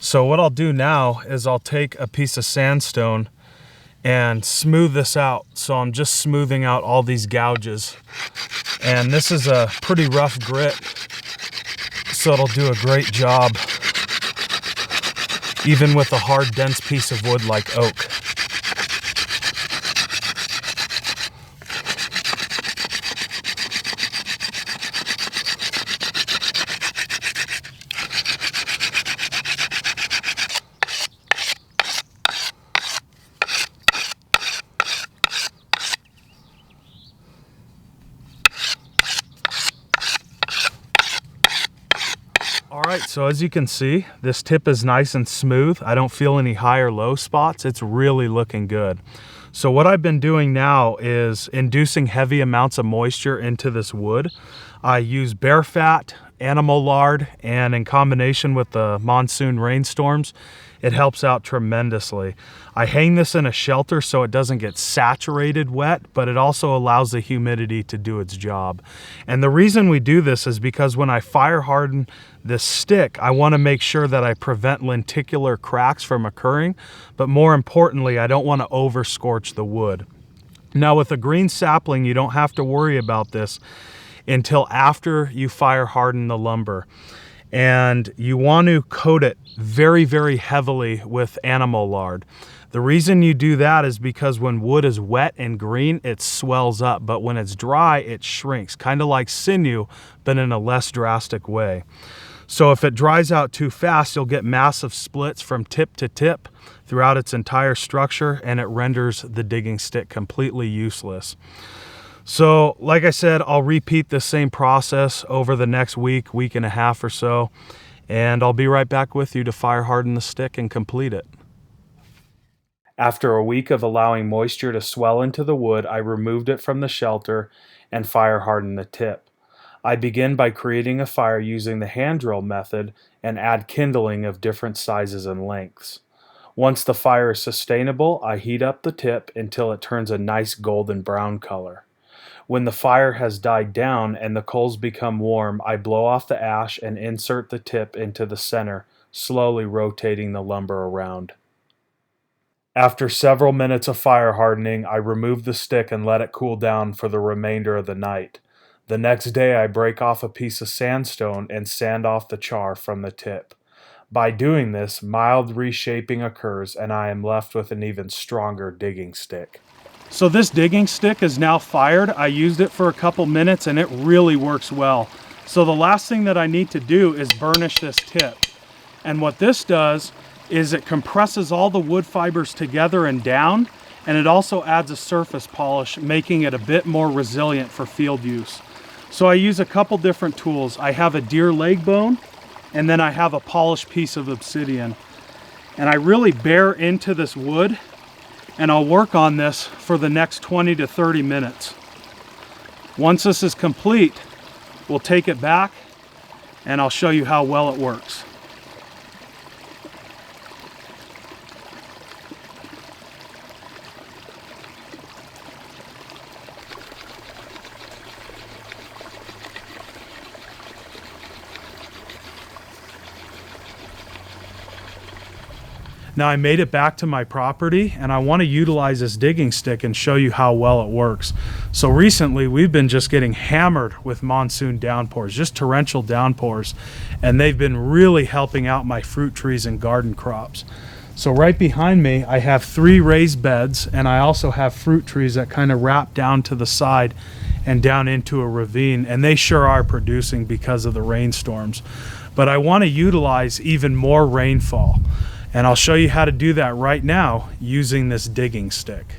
So what I'll do now is I'll take a piece of sandstone and smooth this out. So I'm just smoothing out all these gouges. And this is a pretty rough grit, so it'll do a great job even with a hard, dense piece of wood like oak. All right, so as you can see, this tip is nice and smooth. I don't feel any high or low spots. It's really looking good. So what I've been doing now is inducing heavy amounts of moisture into this wood. I use bear fat, animal lard, and in combination with the monsoon rainstorms, it helps out tremendously. I hang this in a shelter so it doesn't get saturated wet, but it also allows the humidity to do its job. And the reason we do this is because when I fire harden this stick, I want to make sure that I prevent lenticular cracks from occurring, but more importantly, I don't want to over scorch the wood. Now with a green sapling, you don't have to worry about this until after you fire harden the lumber. And you want to coat it very, very heavily with animal lard. The reason you do that is because when wood is wet and green, it swells up, but when it's dry, it shrinks, kind of like sinew, but in a less drastic way. So if it dries out too fast, you'll get massive splits from tip to tip throughout its entire structure, and it renders the digging stick completely useless. So like I said, I'll repeat the same process over the next week, week and a half or so, and I'll be right back with you to fire harden the stick and complete it. After a week of allowing moisture to swell into the wood, I removed it from the shelter and fire hardened the tip. I begin by creating a fire using the hand drill method and add kindling of different sizes and lengths. Once the fire is sustainable, I heat up the tip until it turns a nice golden brown color. When the fire has died down and the coals become warm, I blow off the ash and insert the tip into the center, slowly rotating the lumber around. After several minutes of fire hardening, I remove the stick and let it cool down for the remainder of the night. The next day, I break off a piece of sandstone and sand off the char from the tip. By doing this, mild reshaping occurs and I am left with an even stronger digging stick. So this digging stick is now fired. I used it for a couple minutes and it really works well. So the last thing that I need to do is burnish this tip. And what this does is it compresses all the wood fibers together and down, and it also adds a surface polish, making it a bit more resilient for field use. So I use a couple different tools. I have a deer leg bone, and then I have a polished piece of obsidian. And I really bear into this wood, and I'll work on this for the next 20 to 30 minutes. Once this is complete, we'll take it back and I'll show you how well it works. Now I made it back to my property and I want to utilize this digging stick and show you how well it works. So recently we've been just getting hammered with monsoon downpours, just torrential downpours, and they've been really helping out my fruit trees and garden crops. So right behind me I have 3 raised beds, and I also have fruit trees that kind of wrap down to the side and down into a ravine, and they sure are producing because of the rainstorms. But I want to utilize even more rainfall. And I'll show you how to do that right now using this digging stick.